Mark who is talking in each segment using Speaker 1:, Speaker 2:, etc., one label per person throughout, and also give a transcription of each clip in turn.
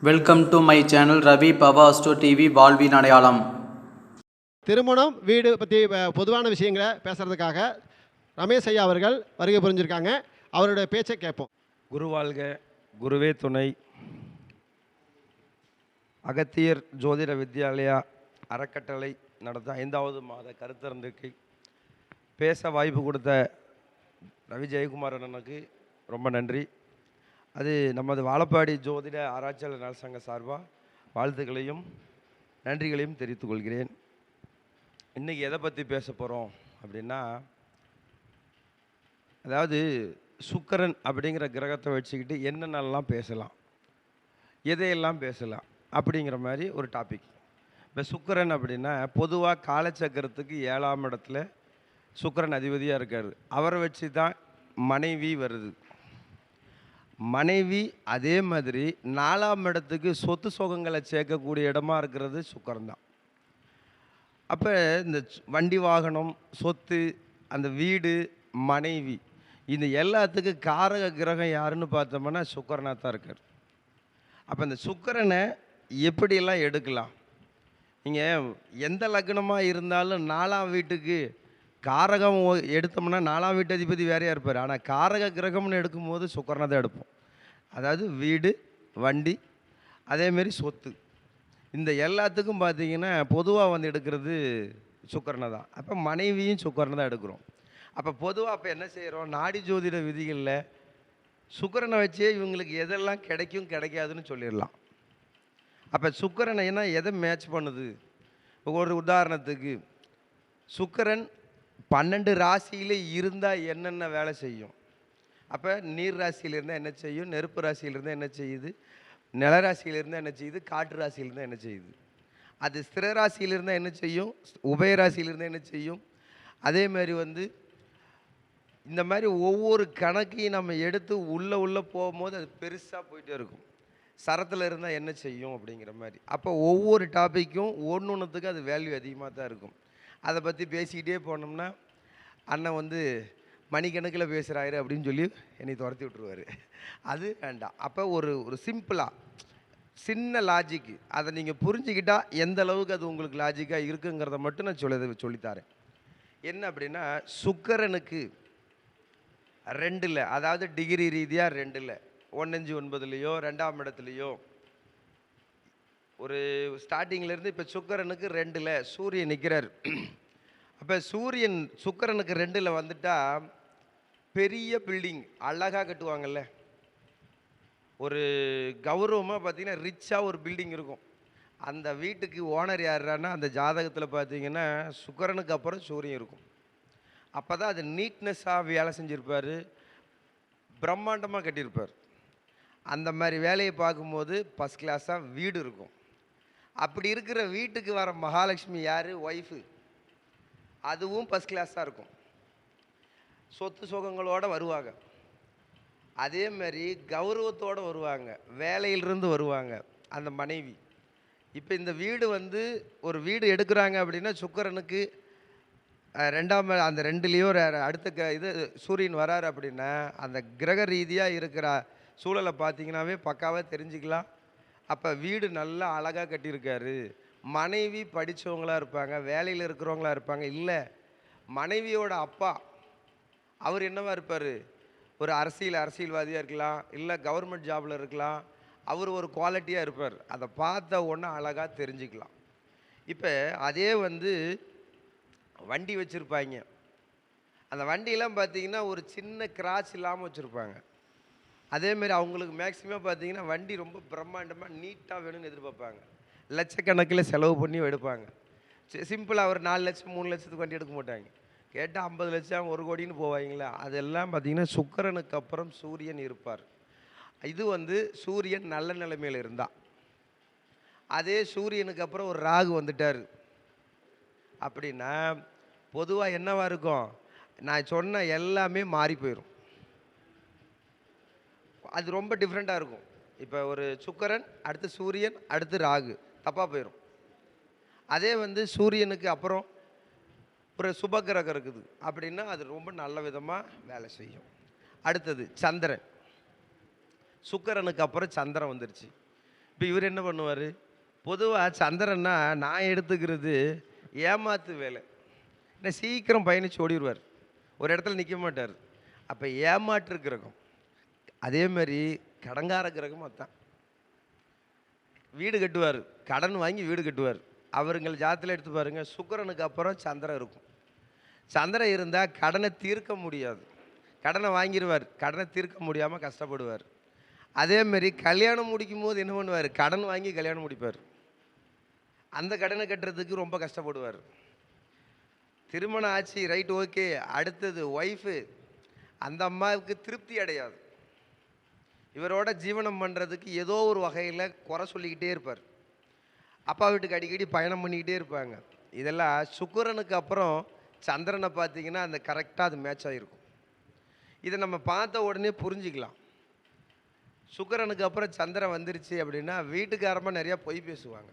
Speaker 1: Welcome to my channel Ravi Bava Astro TV வாழ்வின் அடையாளம்.
Speaker 2: திருமணம் வீடு பற்றி பொதுவான விஷயங்களை பேசுகிறதுக்காக ரமேஷ் ஐயா அவர்கள் வருகை புரிஞ்சிருக்காங்க. அவருடைய பேச்சை கேட்போம்.
Speaker 3: குரு வாழ்க, குருவே துணை. அகத்தியர் ஜோதிட வித்யாலயா அறக்கட்டளை நடத்த 5வது மாத கருத்தரங்குக்கு பேச வாய்ப்பு கொடுத்த ரவி ஜெயக்குமார் அண்ணனுக்கு ரொம்ப நன்றி. அது நமது வாழப்பாடி ஜோதிட ஆராய்ச்சியாளர் நல சங்க சார்பாக வாழ்த்துக்களையும் நன்றிகளையும் தெரிவித்துக் கொள்கிறேன். இன்றைக்கி எதை பற்றி பேச போகிறோம் அப்படின்னா, அதாவது சுக்கிரன் அப்படிங்கிற கிரகத்தை வச்சுக்கிட்டு என்னென்னலாம் பேசலாம், எதையெல்லாம் பேசலாம் அப்படிங்கிற மாதிரி ஒரு டாபிக். இப்போ சுக்கிரன் அப்படின்னா பொதுவாக காலச்சக்கரத்துக்கு 7ஆம் இடத்துல சுக்கிரன் அதிபதியாக இருக்கார். அவரை வச்சு தான் மனைவி வருது. மனைவி அதே மாதிரி 4ஆம் இடத்துக்கு சொத்து சோகங்களை சேர்க்கக்கூடிய இடமா இருக்கிறது சுக்கிரன் தான். அப்போ இந்த வண்டி வாகனம், சொத்து, அந்த வீடு, மனைவி, இந்த எல்லாத்துக்கும் காரக கிரகம் யாருன்னு பார்த்தோம்னா சுக்கிரனாக தான் இருக்கார். அப்போ இந்த சுக்கிரனை எப்படியெல்லாம் எடுக்கலாம்? நீங்கள் எந்த லக்னமாக இருந்தாலும் 4ஆம் வீட்டுக்கு காரகம் எடுத்தோம்னா 4ஆம் வீட்டு அதிபதி வேறையாக இருப்பார். ஆனால் காரக கிரகம்னு எடுக்கும்போது சுக்கிரனை தான் எடுப்போம். அதாவது வீடு, வண்டி, அதேமாரி சொத்து, இந்த எல்லாத்துக்கும் பார்த்தீங்கன்னா பொதுவாக எடுக்கிறது சுக்கிரனை தான். அப்போ மனைவியும் சுக்கிரனை தான் எடுக்கிறோம். அப்போ பொதுவாக அப்போ என்ன செய்கிறோம், நாடி ஜோதிட விதிகளில் சுக்கிரனை வச்சே இவங்களுக்கு எதெல்லாம் கிடைக்கும் கிடைக்காதுன்னு சொல்லிடலாம். அப்போ சுக்கிரனை என்ன எதை மேட்ச் பண்ணுது? ஒரு உதாரணத்துக்கு சுக்கிரன் 12 ராசியில் இருந்தால் என்னென்ன வேலை செய்யும்? அப்போ நீர் ராசியில் இருந்தால் என்ன செய்யும், நெருப்பு ராசியில் இருந்தால் என்ன செய்யுது, நில ராசியில் இருந்தால் என்ன செய்யுது, காற்று ராசியில் இருந்தால் என்ன செய்யுது, அது ஸ்திர ராசியில் இருந்தால் என்ன செய்யும், உபய ராசியில் இருந்தால் என்ன செய்யும். அதே மாதிரி இந்த மாதிரி ஒவ்வொரு கணக்கையும் நம்ம எடுத்து உள்ளே போகும்போது அது பெருசாக போயிட்டே இருக்கும். சரத்தில் இருந்தால் என்ன செய்யும் அப்படிங்கிற மாதிரி. அப்போ ஒவ்வொரு டாப்பிக்கும் ஒன்றுத்துக்கு அது வேல்யூ அதிகமாக தான் இருக்கும். அதை பற்றி பேசிக்கிட்டே போனோம்னா அண்ணன் மணிக்கணக்கில் பேசுகிறாரு அப்படின்னு சொல்லி என்னை துரத்தி விட்டுருவார். அது வேண்டாம். அப்போ ஒரு சிம்பிளாக சின்ன லாஜிக்கு அதை நீங்கள் புரிஞ்சுக்கிட்டால் எந்த அளவுக்கு அது உங்களுக்கு லாஜிக்காக இருக்குங்கிறத மட்டும் நான் சொல்லித்தரேன். என்ன அப்படின்னா, சுக்கிரனுக்கு 2ல், அதாவது டிகிரி ரீதியாக 2ல் 159லையோ 2ஆம் இடத்துலையோ ஒரு ஸ்டார்டிங்லேருந்து இப்போ சுக்கிரனுக்கு 2ல் சூரியன் நிற்கிறார். அப்போ சூரியன் சுக்கிரனுக்கு 2ல் வந்துட்டால் பெரிய பில்டிங் அழகாக கட்டுவாங்கல்ல, ஒரு கௌரவமாக பார்த்தீங்கன்னா ரிச்சாக ஒரு பில்டிங் இருக்கும். அந்த வீட்டுக்கு ஓனர் யாருன்னா அந்த ஜாதகத்தில் பார்த்தீங்கன்னா சுக்கிரனுக்கு அப்புறம் சூரியன் இருக்கும். அப்போ தான் அது நீட்னஸாக வேலை செஞ்சுருப்பார், பிரம்மாண்டமாக கட்டியிருப்பார். அந்த மாதிரி வேலையை பார்க்கும்போது ஃபஸ்ட் கிளாஸாக வீடு இருக்கும். அப்படி இருக்கிற வீட்டுக்கு வர மகாலட்சுமி யார்? ஒய்ஃபு. அதுவும் ஃபஸ்ட் கிளாஸாக இருக்கும், சொத்து சுகங்களோடு வருவாங்க. அதே மாதிரி கௌரவத்தோடு வருவாங்க, வேலையிலிருந்து வருவாங்க அந்த மனைவி. இப்போ இந்த வீடு ஒரு வீடு எடுக்கிறாங்க அப்படின்னா சுக்கிரனுக்கு 2ஆம் அந்த 2லேயோ அடுத்த இது சூரியன் வராரு அப்படின்னா அந்த கிரக ரீதியாக இருக்கிற சூழலை பார்த்தீங்கன்னாவே பக்காவாக தெரிஞ்சுக்கலாம். அப்போ வீடு நல்லா அழகாக கட்டியிருக்காரு, மனைவி படித்தவங்களாக இருப்பாங்க, வேலையில் இருக்கிறவங்களாக இருப்பாங்க. இல்லை, மனைவியோட அப்பா அவர் என்னவா இருப்பார், ஒரு அரசியல்வாதியாக இருக்கலாம், இல்லை கவர்மெண்ட் ஜாபில் இருக்கலாம். அவர் ஒரு குவாலிட்டியாக இருப்பார். அதை பார்த்த உடனே அழகாக தெரிஞ்சுக்கலாம். இப்போ அதே வண்டி வச்சுருப்பாங்க. அந்த வண்டியெல்லாம் பார்த்தீங்கன்னா ஒரு சின்ன கிராச் இல்லாமல் வச்சுருப்பாங்க. அதேமாரி அவங்களுக்கு மேக்ஸிமம் பார்த்தீங்கன்னா வண்டி ரொம்ப பிரம்மாண்டமாக நீட்டாக வேணும்னு எதிர்பார்ப்பாங்க. லட்சக்கணக்கில் செலவு பண்ணி எடுப்பாங்க. சிம்பிளாக ஒரு 4 லட்சம் 3 லட்சத்துக்கு வண்டி எடுக்க மாட்டாங்க. கேட்டால் 50 லட்சம் 1 கோடின்னு போவாங்களா. அதெல்லாம் பார்த்திங்கன்னா சுக்கிரனுக்கு அப்புறம் சூரியன் இருப்பார். இது சூரியன் நல்ல நிலைமையில் இருந்தால். அதே சூரியனுக்கு அப்புறம் ஒரு ராகு வந்துட்டார் அப்படின்னா பொதுவாக என்னவாக இருக்கும், நான் சொன்ன எல்லாமே மாறி போயிடும். அது ரொம்ப டிஃப்ரெண்ட்டாக இருக்கும். இப்போ ஒரு சுக்கிரன், அடுத்து சூரியன், அடுத்து ராகு, தப்பாக போயிடும். அதே சூரியனுக்கு அப்புறம் ஒரு சுபகிரகம் இருக்குது அப்படின்னா அது ரொம்ப நல்ல விதமாக வேலை செய்யும். அடுத்தது சந்திரன். சுக்கிரனுக்கு அப்புறம் சந்திரன் வந்துருச்சு. இப்போ இவர் என்ன பண்ணுவார்? பொதுவாக சந்திரன்னா நான் எடுத்துக்கிறது ஏமாத்து வேலை. ஏன்னா சீக்கிரம் பயணிச்சு ஓடிடுவார், ஒரு இடத்துல நிற்க மாட்டார். அப்போ ஏமாற்று கிரகம். அதே மாதிரி கடங்கார கிரகம் அதான். வீடு கட்டுவார், கடன் வாங்கி வீடு கட்டுவார். அவருங்கள் ஜாதத்தில் எடுத்து பாருங்கள், சுக்கிரனுக்கு அப்புறம் சந்திரன் இருக்கும். சந்திரன் இருந்தால் கடனை தீர்க்க முடியாது, கடனை வாங்கிடுவார், கடனை தீர்க்க முடியாமல் கஷ்டப்படுவார். அதேமாரி கல்யாணம் முடிக்கும் போது என்ன பண்ணுவார்? கடன் வாங்கி கல்யாணம் முடிப்பார், அந்த கடனை கட்டுறதுக்கு ரொம்ப கஷ்டப்படுவார். திருமணம் ஆச்சு, ரைட், ஓகே, அடுத்தது ஒய்ஃபு, அந்த அம்மாவுக்கு திருப்தி அடையாது. இவரோட ஜீவனம் பண்ணுறதுக்கு ஏதோ ஒரு வகையில் குறை சொல்லிக்கிட்டே இருப்பார். அப்பா வீட்டுக்கு அடிக்கடி பயணம் பண்ணிக்கிட்டே இருப்பாங்க. இதெல்லாம் சுக்கிரனுக்கு அப்புறம் சந்திரனை பார்த்தீங்கன்னா அந்த கரெக்டாக அது மேட்ச் ஆகிருக்கும். இதை நம்ம பார்த்த உடனே புரிஞ்சிக்கலாம். சுக்கிரனுக்கு அப்புறம் சந்திரன் வந்துருச்சு அப்படின்னா வீட்டுக்காரமாக நிறையா பொய் பேசுவாங்க.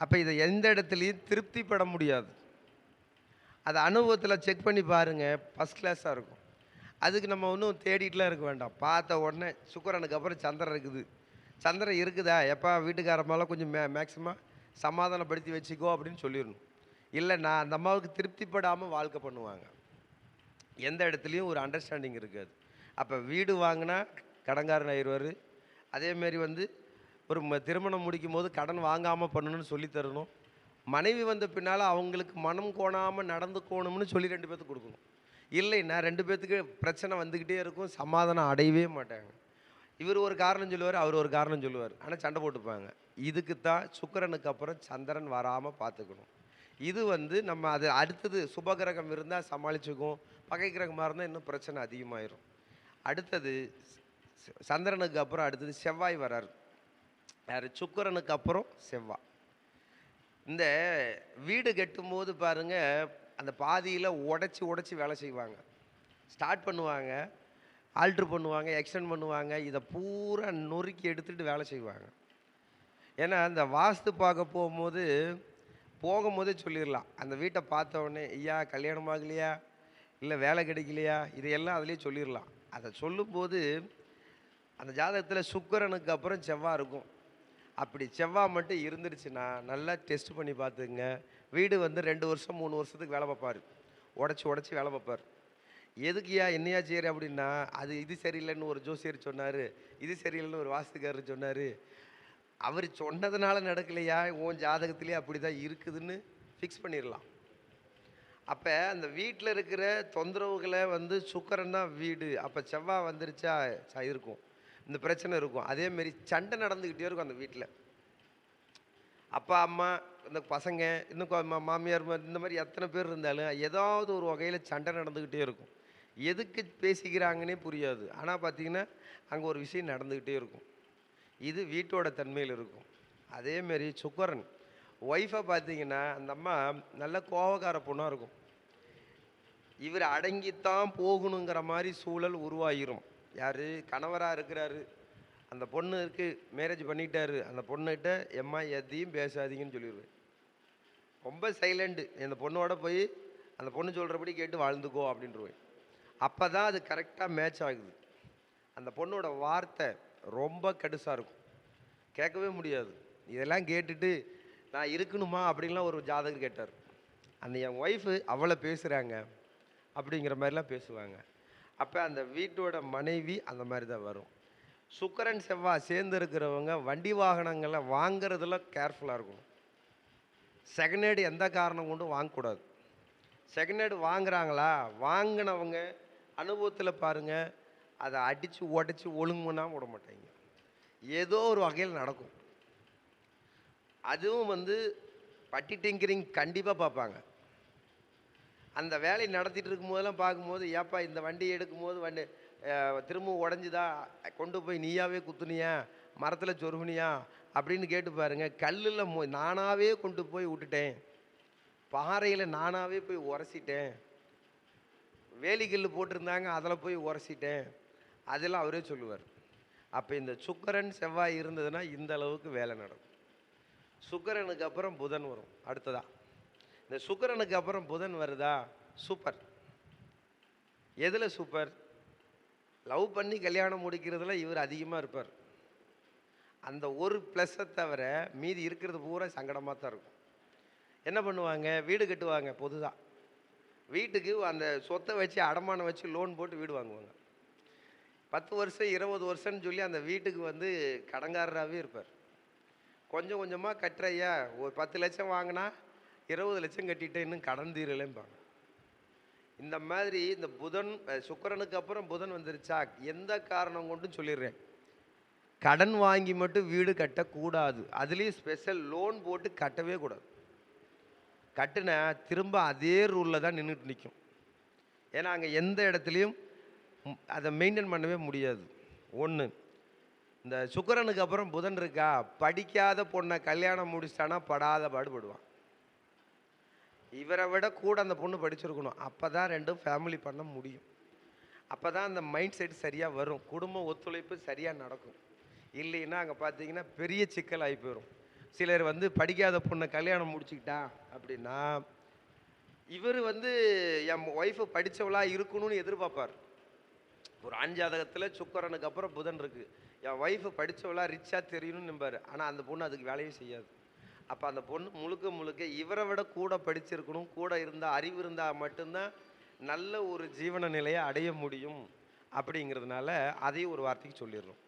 Speaker 3: அப்போ இதை எந்த இடத்துலையும் திருப்திப்பட முடியாது. அதை அனுபவத்தில் செக் பண்ணி பாருங்கள், ஃபஸ்ட் கிளாஸாக இருக்கும். அதுக்கு நம்ம ஒன்றும் தேடிட்டுலாம் இருக்க வேண்டாம். பார்த்த உடனே சுக்கிரனுக்கு அப்புறம் சந்திரன் இருக்குது, சந்திரன் இருக்குதா, எப்போ வீட்டுக்காரமாலாம் கொஞ்சம் மேக்ஸிமம் சமாதானப்படுத்தி வச்சுக்கோ அப்படின்னு சொல்லிடணும். இல்லை, நான் அந்த அம்மாவுக்கு திருப்திப்படாமல் வாழ்க்கை பண்ணுவாங்க, எந்த இடத்துலையும் ஒரு அண்டர்ஸ்டாண்டிங் இருக்காது. அப்போ வீடு வாங்கினா கடன்காரன் ஆயிடுவார். அதேமாரி ஒரு திருமணம் முடிக்கும் போது கடன் வாங்காமல் பண்ணணும்னு சொல்லி தரணும். மனைவி வந்த பின்னால் அவங்களுக்கு மனம் கோணாமல் நடந்துக்கணும்னு சொல்லி 2 பேர்த்துக்கு கொடுக்கணும். இல்லைன்னா 2 பேர்த்துக்கு பிரச்சனை வந்துக்கிட்டே இருக்கும், சமாதானம் அடையவே மாட்டாங்க. இவர் ஒரு காரணம் சொல்லுவார், அவர் ஒரு காரணம் சொல்லுவார், ஆனால் சண்டை போட்டுப்பாங்க. இதுக்கு தான் சுக்கிரனுக்கு அப்புறம் சந்திரன் வராமல் பார்த்துக்கணும். இது நம்ம அது அடுத்தது சுபகிரகம் இருந்தால் சமாளிச்சுக்கும், பகை கிரகமாக இருந்தால் இன்னும் பிரச்சனை அதிகமாயிரும். அடுத்தது சந்திரனுக்கு அப்புறம் அடுத்தது செவ்வாய் வராரு. யார்? சுக்கிரனுக்கு அப்புறம் செவ்வாய். இந்த வீடு கட்டும்போது பாருங்கள், அந்த பாதியில் உடச்சி வேலை செய்வாங்க. ஸ்டார்ட் பண்ணுவாங்க, ஆல்ட்ரு பண்ணுவாங்க, எக்ஸ்டெண்ட் பண்ணுவாங்க, இதை பூரா நொறுக்கி எடுத்துகிட்டு வேலை செய்வாங்க. ஏன்னா அந்த வாஸ்து பார்க்க போகும்போதே சொல்லிடலாம். அந்த வீட்டை பார்த்தோடனே, ஐயா கல்யாணம் ஆகலையா, இல்லை வேலை கிடைக்கலையா, இதையெல்லாம் அதிலே சொல்லிடலாம். அதை சொல்லும்போது அந்த ஜாதகத்தில் சுக்கிரனுக்கு அப்புறம் செவ்வாய் இருக்கும். அப்படி செவ்வாய் மட்டும் இருந்துருச்சுன்னா நல்லா டெஸ்ட் பண்ணி பார்த்துங்க. வீடு 2 வருஷம் 3 வருஷத்துக்கு வேலை பார்ப்பார், உடச்சி வேலை பார்ப்பார். எதுக்குயா என்னையா செய்கிற அப்படின்னா, அது இது சரியில்லைன்னு ஒரு ஜோசியர் சொன்னார், இது சரியில்லைன்னு ஒரு வாஸ்துக்காரர் சொன்னார். அவர் சொன்னதுனால நடக்கலையா, உன் ஜாதகத்திலே அப்படி தான் இருக்குதுன்னு ஃபிக்ஸ் பண்ணிடலாம். அப்போ அந்த வீட்டில் இருக்கிற தொந்தரவுகளை சுக்கிரன் தான் வீடு. அப்போ செவ்வாய் வந்துருச்சா இருக்கும், இந்த பிரச்சனை இருக்கும். அதேமாரி சண்டை நடந்துக்கிட்டே இருக்கும் அந்த வீட்டில். அப்பா அம்மா, இந்த பசங்க, இன்னும் மாமியார், இந்த மாதிரி எத்தனை பேர் இருந்தாலும் ஏதாவது ஒரு வகையில் சண்டை நடந்துக்கிட்டே இருக்கும். எதுக்கு பேசிக்கிறாங்கன்னே புரியாது. ஆனால் பார்த்தீங்கன்னா அங்கே ஒரு விஷயம் நடந்துக்கிட்டே இருக்கும். இது வீட்டோட தன்மையில் இருக்கும். அதேமாரி சுக்கிரன் ஒய்ஃபை பார்த்தீங்கன்னா அந்த அம்மா நல்ல கோபக்கார பொண்ணாக இருக்கும். இவர் அடங்கித்தான் போகணுங்கிற மாதிரி சூழல் உருவாகிரும். யார்? கணவராக இருக்கிறாரு, அந்த பொண்ணுக்கு மேரேஜ் பண்ணிட்டாரு, அந்த பொண்ணுகிட்ட எம்மா எதையும் பேசாதீங்கன்னு சொல்லிடுவேன். ரொம்ப சைலண்ட்டு, அந்த பொண்ணோட போய் அந்த பொண்ணு சொல்கிறபடி கேட்டு வாழ்ந்துக்கோ அப்படின்ட்டுருவேன். அப்போ தான் அது கரெக்டாக மேட்ச் ஆகுது. அந்த பொண்ணோட வார்த்தை ரொம்ப கடுசாக இருக்கும், கேட்கவே முடியாது. இதெல்லாம் கேட்டுட்டு நான் இருக்கணுமா அப்படின்லாம் ஒரு ஜாதகர் கேட்டார். அந்த என் ஒய்ஃபு அவ்வளோ பேசுகிறாங்க அப்படிங்கிற மாதிரிலாம் பேசுவாங்க. அப்போ அந்த வீட்டோட மனைவி அந்த மாதிரி தான் வரும். சுக்கிரன் செவ்வாய் சேர்ந்து இருக்கிறவங்க வண்டி வாகனங்களை வாங்கிறதுல கேர்ஃபுல்லாக இருக்கணும். செகண்ட் ஹேண்டு எந்த காரணம் கொண்டும் வாங்கக்கூடாது. செகண்ட் ஹேண்டு வாங்குறாங்களா, வாங்கினவங்க அனுபவத்தில் பாருங்கள், அதை அடித்து உடச்சி ஒழுங்குனா விட மாட்டாங்க, ஏதோ ஒரு வகையில் நடக்கும். அதுவும் பட்டி டிங்கரிங் கண்டிப்பாக பார்ப்பாங்க. அந்த வேலையை நடத்திட்டு இருக்கும்போதெல்லாம் பார்க்கும்போது, ஏப்பா இந்த வண்டி எடுக்கும்போது திரும்பவும் உடஞ்சிதா, கொண்டு போய் நீயாவே குத்துனியா, மரத்தில் சொருகுனியா அப்படின்னு கேட்டு பாருங்க. கல்லில் நானாகவே கொண்டு போய் விட்டுட்டேன், பாறையில் நானாகவே போய் உரசிட்டேன், வேலிக்கல் போட்டிருந்தாங்க அதில் போய் உரசிட்டேன், அதெல்லாம் அவரே சொல்லுவார். அப்போ இந்த சுக்கிரன் செவ்வாய் இருந்ததுன்னா இந்த அளவுக்கு வேலை நடக்கும். சுக்கிரனுக்கு அப்புறம் புதன் வரும் அடுத்ததா. இந்த சுக்கிரனுக்கு அப்புறம் புதன் வருதா, சூப்பர். எதில் சூப்பர்? லவ் பண்ணி கல்யாணம் முடிக்கிறதுல இவர் அதிகமாக இருப்பார். அந்த ஒரு ப்ளஸ்ஸை தவிர மீதி இருக்கிறது பூரா சங்கடமாக தான் இருக்கும். என்ன பண்ணுவாங்க, வீடு கட்டுவாங்க. பொதுதான் வீட்டுக்கு அந்த சொத்தை வச்சு அடமானம் வச்சு லோன் போட்டு வீடு வாங்குவாங்க. 10 வருஷம் 20 வருஷம்னு சொல்லி அந்த வீட்டுக்கு வந்து கடங்காரராகவே இருப்பார். கொஞ்சம் கொஞ்சமாக கட்டுறையா, ஒரு 10 லட்சம் வாங்கினா 20 லட்சம் கட்டிட்டு இன்னும் கடன் தீரலேம்பாங்க. இந்த மாதிரி இந்த புதன் சுக்கிரனுக்கு அப்புறம் புதன் வந்துருச்சா, எந்த காரணம் கொண்டும் சொல்லிடுறேன், கடன் வாங்கி மட்டும் வீடு கட்டக்கூடாது. அதுலேயும் ஸ்பெஷல் லோன் போட்டு கட்டவே கூடாது. கட்டுன திரும்ப அதே ரூலில் தான் நின்றுட்டு நிற்கும். ஏன்னா அங்கே எந்த இடத்துலையும் அதை மெயின்டைன் பண்ணவே முடியாது. ஒன்று, இந்த சுக்கிரனுக்கு அப்புறம் புதன் இருக்கா, படிக்காத பொண்ணை கல்யாணம் முடிச்சிட்டானா படாத பாடுபடுவான். இவரை விட கூட அந்த பொண்ணு படிச்சிருக்கணும். அப்போ தான் ரெண்டும் ஃபேமிலி பண்ண முடியும். அப்போ தான் அந்த மைண்ட் செட் சரியாக வரும், குடும்ப ஒத்துழைப்பு சரியாக நடக்கும். இல்லைன்னா அங்கே பார்த்தீங்கன்னா பெரிய சிக்கல் ஆகி போயிடும். சிலர் வந்து படிக்காத பொண்ணை கல்யாணம் முடிச்சுக்கிட்டா அப்படின்னா, இவர் வந்து என் ஒய்ஃபு படித்தவளாக இருக்கணும்னு எதிர்பார்ப்பார். ஒரு ஆண் ஜாதகத்தில் சுக்கிரனுக்கு அப்புறம் புதன் இருக்குது, என் ஒய்ஃபு படித்தவளாக ரிச்சாக தெரியணும்னு நம்பார். ஆனால் அந்த பொண்ணு அதுக்கு வேலையும் செய்யாது. அப்போ அந்த பொண்ணு முழுக்க முழுக்க இவரை விட கூட படிச்சிருக்கணும், கூட இருந்தால் அறிவு இருந்தால் மட்டும்தான் நல்ல ஒரு ஜீவன நிலையை அடைய முடியும். அப்படிங்கிறதுனால அதையும் ஒரு வார்த்தைக்கு சொல்லிடுறோம்.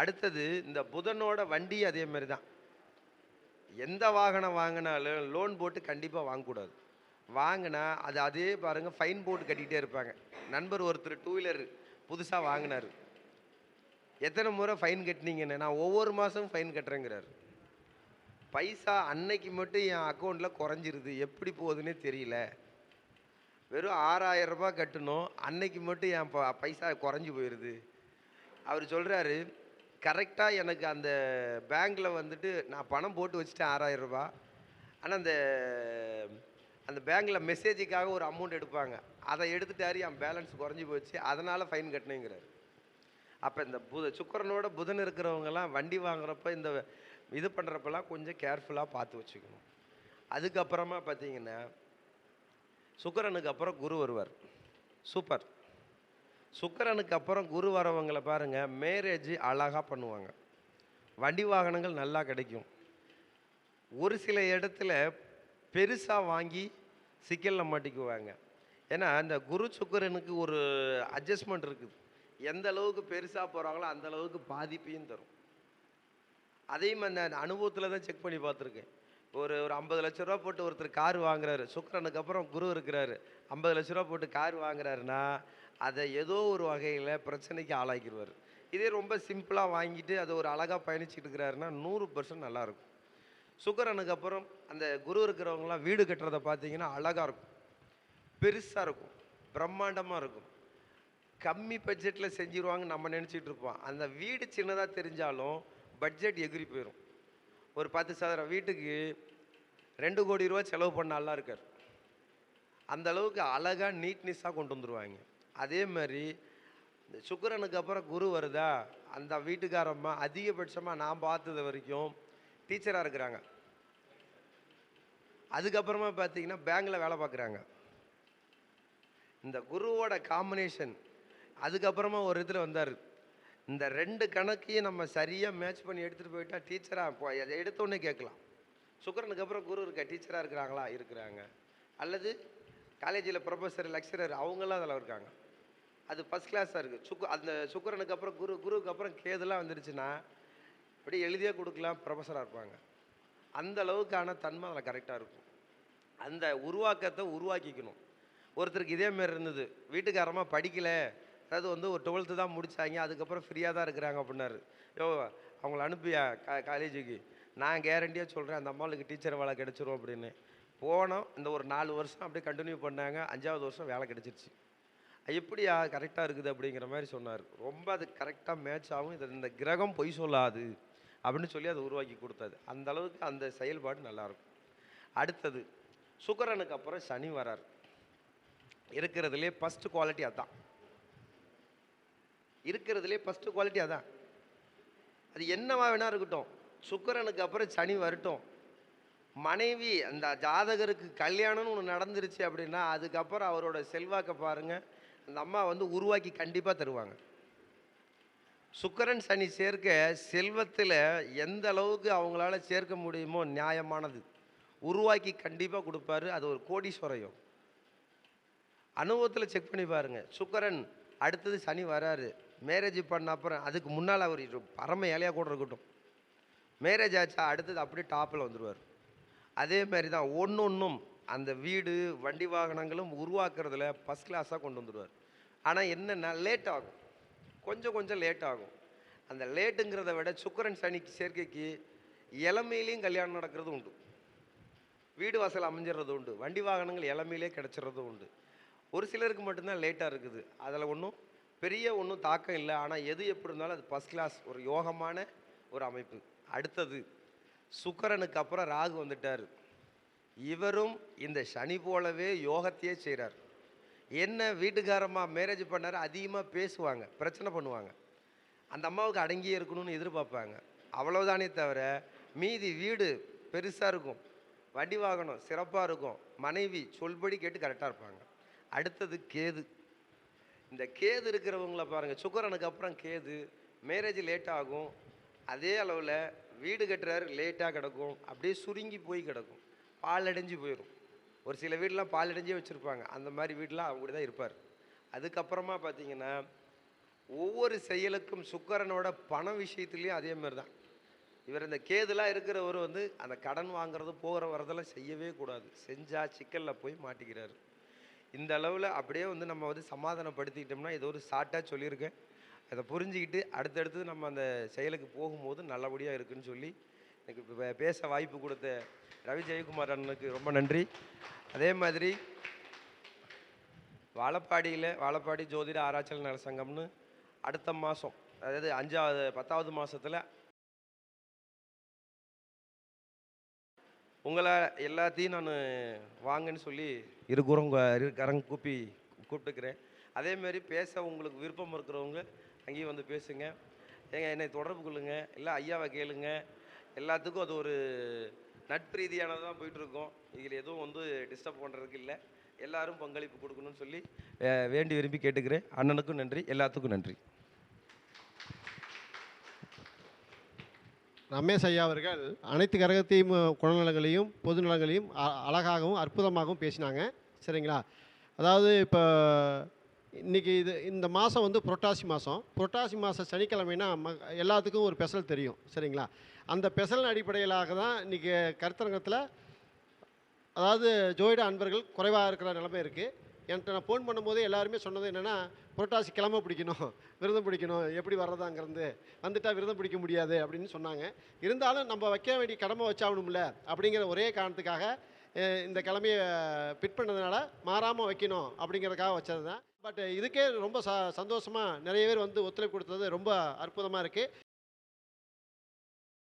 Speaker 3: அடுத்தது இந்த புதனோட வண்டி அதே மாதிரி தான். எந்த வாகனம் வாங்கினாலும் லோன் போட்டு கண்டிப்பாக வாங்கக்கூடாது. வாங்கினா அது அதே பாருங்கள் ஃபைன் போட்டு கட்டிகிட்டே இருப்பாங்க. நண்பர் ஒருத்தர் 2 வீலர் புதுசாக வாங்கினார். எத்தனை முறை ஃபைன் கட்டினீங்கன்னு, நான் ஒவ்வொரு மாதமும் ஃபைன் கட்டுறேங்கிறார். பைசா அன்னைக்கு மட்டும் என் அக்கௌண்ட்டில் குறைஞ்சிருது, எப்படி போகுதுன்னே தெரியல. வெறும் 6000 ரூபாய் கட்டணும், அன்னைக்கு மட்டும் என் பைசா குறைஞ்சி போயிடுது. அவர் சொல்கிறாரு, கரெக்டாக எனக்கு அந்த பேங்க்கில் வந்துட்டு நான் பணம் போட்டு வச்சுட்டேன் 6000 ரூபா. ஆனால் அந்த பேங்க்கில் மெசேஜுக்காக ஒரு அமௌண்ட் எடுப்பாங்க, அதை எடுத்துட்டாரு, என் பேலன்ஸ் குறைஞ்சி போச்சு, அதனால் ஃபைன் கட்டினேங்கிறார். அப்போ இந்த சுக்கிரனோட புதன் இருக்கிறவங்கெல்லாம் வண்டி வாங்குறப்ப இந்த இது பண்ணுறப்பெல்லாம் கொஞ்சம் கேர்ஃபுல்லாக பார்த்து வச்சுக்கணும். அதுக்கப்புறமா பார்த்தீங்கன்னா சுக்கிரனுக்கு அப்புறம் குரு வருவார். சூப்பர். சுக்கிரனுக்கு அப்புறம் குரு வரவங்களை பாருங்கள், மேரேஜ் அழகாக பண்ணுவாங்க, வண்டி வாகனங்கள் நல்லா கிடைக்கும். ஒரு சில இடத்துல பெருசாக வாங்கி சிக்கலில் மாட்டிக்குவாங்க. ஏன்னா இந்த குரு சுக்கிரனுக்கு ஒரு அட்ஜஸ்ட்மெண்ட் இருக்குது. எந்த அளவுக்கு பெருசாக போகிறாங்களோ அந்த அளவுக்கு பாதிப்பையும் தரும். அதையும் அந்த அனுபவத்தில் தான் செக் பண்ணி பார்த்துருக்கேன். ஒரு 50 லட்ச ரூபா போட்டு ஒருத்தர் கார் வாங்குறாரு, சுக்கிரனுக்கு அப்புறம் குரு இருக்கிறாரு, 50 லட்ச ரூபா போட்டு கார் வாங்குறாருன்னா அதை ஏதோ ஒரு வகையில் பிரச்சனைக்கு ஆளாக்கிடுவார். இதே ரொம்ப சிம்பிளாக வாங்கிட்டு அதை ஒரு அழகாக பயணிச்சுட்டு இருக்கிறாருன்னா 100% நல்லாயிருக்கும். சுக்கிரனுக்கு அப்புறம் அந்த குரு இருக்கிறவங்களாம் வீடு கட்டுறதை பார்த்தீங்கன்னா அழகாக இருக்கும், பெருசாக இருக்கும், பிரம்மாண்டமாக இருக்கும். கம்மி பட்ஜெட்டில் செஞ்சிருவாங்கன்னு நம்ம நினச்சிட்டு இருப்போம். அந்த வீடு சின்னதாக தெரிஞ்சாலும் பட்ஜெட் எகிரி போயிடும். ஒரு 10 சதுர வீட்டுக்கு 2 கோடி ரூபா செலவு பண்ண நல்லா இருக்கார். அந்த அளவுக்கு அழகாக நீட்னஸாக கொண்டு வந்துடுவாங்க. அதே மாதிரி இந்த சுக்கிரனுக்கு அப்புறம் குரு வருதா, அந்த வீட்டுக்காரம்மா அதிகபட்சமாக நான் பார்த்தது வரைக்கும் டீச்சராக இருக்கிறாங்க. அதுக்கப்புறமா பார்த்தீங்கன்னா பேங்கில் வேலை பார்க்குறாங்க. இந்த குருவோட காம்பினேஷன். அதுக்கப்புறமா ஒரு இதில் வந்தார், இந்த 2 கணக்கையும் நம்ம சரியாக மேட்ச் பண்ணி எடுத்துகிட்டு போயிட்டா டீச்சராக அதை எடுத்தோடனே கேட்கலாம். சுக்கிரனுக்கு அப்புறம் குரு இருக்க டீச்சராக இருக்கிறாங்களா, இருக்கிறாங்க. அல்லது காலேஜில் ப்ரொஃபஸர் லெக்சரர் அவங்களாம் அதில் இருக்காங்க, அது ஃபஸ்ட் கிளாஸாக இருக்குது. அந்த சுக்கிரனுக்கு அப்புறம் குருவுக்கு அப்புறம் கேதுலாம் வந்துருச்சுன்னா அப்படி எழுதியே கொடுக்கலாம், ப்ரொஃபஸராக இருப்பாங்க. அந்த அளவுக்கான தன்மை அதில் கரெக்டாக இருக்கும். அந்த உருவாக்கத்தை உருவாக்கிக்கணும். ஒருத்தருக்கு இதேமாரி இருந்தது, வீட்டுக்காரமாக படிக்கலை, அதாவது வந்து ஒரு 12th தான் முடித்தாங்க, அதுக்கப்புறம் ஃப்ரீயாக தான் இருக்கிறாங்க அப்படின்னாரு. அவங்கள அனுப்பியா காலேஜுக்கு, நான் கேரண்டியாக சொல்கிறேன் அந்த அம்மாளுக்கு டீச்சர் வேலை கிடச்சிரும் அப்படின்னு. போனோம், இந்த ஒரு 4 வருஷம் அப்படியே கண்டினியூ பண்ணாங்க, 5ஆவது வருஷம் வேலை கிடச்சிருச்சு. எப்படியா கரெக்டாக இருக்குது அப்படிங்கிற மாதிரி சொன்னார். ரொம்ப அது கரெக்டாக மேட்ச் ஆகும், இந்த கிரகம் பொய் சொல்லாது அப்படின்னு சொல்லி அதை உருவாக்கி கொடுத்தது. அந்த அளவுக்கு அந்த செயல்பாடு நல்லாயிருக்கும். அடுத்தது சுக்கிரனுக்கு அப்புறம் சனி வரார். இருக்கிறதுலே ஃபஸ்ட்டு குவாலிட்டி அதான், இருக்கிறதுலே ஃபஸ்ட்டு குவாலிட்டி அதான். அது என்னவா வேணா இருக்கட்டும், சுக்கிரனுக்கு அப்புறம் சனி வரட்டும், மனைவி அந்த ஜாதகருக்கு கல்யாணம்னு ஒன்று நடந்துருச்சு அப்படின்னா அதுக்கப்புறம் அவரோட செல்வாக்கை பாருங்கள், அந்த அம்மா வந்து உருவாக்கி கண்டிப்பாக தருவாங்க. சுக்கிரன் சனி சேர்க்க செல்வத்தில் எந்த அளவுக்கு அவங்களால சேர்க்க முடியுமோ நியாயமானது உருவாக்கி கண்டிப்பாக கொடுப்பாரு. அது ஒரு கோடீஸ்வரம். அனுபவத்தில் செக் பண்ணி பாருங்க. சுக்கிரன் அடுத்தது சனி வராரு, மேரேஜ் பண்ண அப்புறம் அதுக்கு முன்னால் அவர் பரம ஏழையாக கூட இருக்கட்டும், மேரேஜ் ஆச்சா அடுத்தது அப்படியே டாப்பில் வந்துடுவார். அதே மாதிரி தான் ஒன்றும் அந்த வீடு வண்டி வாகனங்களும் உருவாக்குறதுல ஃபஸ்ட் கிளாஸாக கொண்டு வந்துடுவார். ஆனால் என்னென்னா லேட் ஆகும், கொஞ்சம் லேட் ஆகும். அந்த லேட்டுங்கிறத விட சுக்கிரன் சனிக்கு சேர்க்கைக்கு இளமையிலையும் கல்யாணம் நடக்கிறது உண்டு, வீடு வாசல் அமைஞ்சிடுறது உண்டு, வண்டி வாகனங்கள் இளமையிலே கிடச்சிடுறது உண்டு. ஒரு சிலருக்கு மட்டும்தான் லேட்டாக இருக்குது. அதில் ஒன்றும் பெரிய ஒன்றும் தாக்கம் இல்லை. ஆனால் எது எப்படி இருந்தாலும் அது ஃபஸ்ட் கிளாஸ் ஒரு யோகமான ஒரு அமைப்பு. அடுத்தது சுக்கிரனுக்கு அப்புறம் ராகு வந்துட்டார். இவரும் இந்த சனி போலவே யோகத்தையே செய்கிறார். என்ன வீட்டுக்காரம்மா மேரேஜ் பண்ணார், அதிகமாக பேசுவாங்க, பிரச்சனை பண்ணுவாங்க, அந்த அம்மாவுக்கு அடங்கியே இருக்கணும்னு எதிர்பார்ப்பாங்க. அவ்வளோதானே தவிர மீதி வீடு பெருசாக இருக்கும், வண்டி வாகனம் சிறப்பாக இருக்கும், மனைவி சொல்படி கேட்டு கரெக்டாக இருப்பாங்க. அடுத்தது கேது. இந்த கேது இருக்கிறவங்கள பாருங்கள், சுக்கிரனுக்கு அப்புறம் கேது, மேரேஜ் லேட் ஆகும். அதே அளவில் வீடு கட்டுறாரு, லேட்டாக கிடக்கும், அப்படியே சுருங்கி போய் கிடக்கும், பால் அடைஞ்சு போயிடும். ஒரு சில வீடெலாம் பால் அடைஞ்சே வச்சுருப்பாங்க, அந்த மாதிரி வீடெலாம் அவங்க கூட தான் இருப்பார். அதுக்கப்புறமா பார்த்தீங்கன்னா ஒவ்வொரு செயலுக்கும் சுக்கிரனோட பண விஷயத்துலேயும் அதே மாதிரி தான். இவர் இந்த கேதுலாம் இருக்கிறவர் வந்து அந்த கடன் வாங்குறது போகிற வரதெல்லாம் செய்யவே கூடாது, செஞ்சால் சிக்கலில் போய் மாட்டிக்கிறாரு. இந்த அளவில் அப்படியே வந்து நம்ம வந்து சமாதானப்படுத்திக்கிட்டோம்னா, இது ஒரு ஷார்ட்டாக சொல்லியிருக்கேன், அதை புரிஞ்சுக்கிட்டு அடுத்தடுத்து நம்ம அந்த செயலுக்கு போகும்போது நல்லபடியாக இருக்குன்னு சொல்லி எனக்கு இப்போ பேச வாய்ப்பு கொடுத்த ரவி ஜெயக்குமார் அண்ணனுக்கு ரொம்ப நன்றி. அதே மாதிரி வாழப்பாடி ஜோதிட ஆராய்ச்சியாளர் நல சங்கம்னு அடுத்த மாதம், அதாவது 10வது மாதத்தில் உங்களை எல்லாத்தையும் நான் வாங்கன்னு சொல்லி கரங்க கூப்பிட்டுக்கிறேன். அதேமாரி பேச உங்களுக்கு விருப்பம் இருக்கிறவங்க அங்கேயும் வந்து பேசுங்க, என்னை தொடர்பு கொள்ளுங்க, இல்லை ஐயாவை கேளுங்க. எல்லாத்துக்கும் அது ஒரு நட்பரீதியானது தான் போயிட்டுருக்கோம். இதில் எதுவும் வந்து டிஸ்டர்ப் பண்ணுறதுக்கு இல்லை. எல்லாரும் பங்களிப்பு கொடுக்கணும்னு சொல்லி வேண்டி விரும்பி கேட்டுக்கிறேன். அண்ணனுக்கும் நன்றி, எல்லாத்துக்கும் நன்றி.
Speaker 2: ரமேஷ் ஐயா அவர்கள் அனைத்து கரகத்தையும் குணநலங்களையும் பொது நலங்களையும் அழகாகவும் அற்புதமாகவும் பேசினாங்க. சரிங்களா? அதாவது இப்போ இன்றைக்கி இந்த மாதம் வந்து புரட்டாசி மாதம் சனிக்கிழமைனா எல்லாத்துக்கும் ஒரு ஸ்பெஷல் தெரியும். சரிங்களா? அந்த ஸ்பெஷல் அடிப்படையிலாக தான் இன்றைக்கி கருத்தரங்கத்தில், அதாவது ஜோதிட அன்பர்கள் குறைவாக இருக்கிற நிலைமை இருக்குது. என்கிட்ட நான் ஃபோன் பண்ணும்போது எல்லாருமே சொன்னது என்னென்னா, புரட்டாசி கிழமை பிடிக்கணும், விரதம் பிடிக்கணும், எப்படி வர்றதாங்கிறது, வந்துட்டால் விரதம் பிடிக்க முடியாது அப்படின்னு சொன்னாங்க. இருந்தாலும் நம்ம வைக்க வேண்டிய கடமை வச்சாகணும்ல அப்படிங்கிற ஒரே காரணத்துக்காக இந்த கிழமையை பிட் பண்ணதுனால மாறாமல் வைக்கணும் அப்படிங்கிறதுக்காக வச்சது தான். பட் இதுக்கே ரொம்ப சந்தோஷமாக நிறைய பேர் வந்து ஒத்துழைப்பு கொடுத்தது ரொம்ப அற்புதமாக இருக்குது.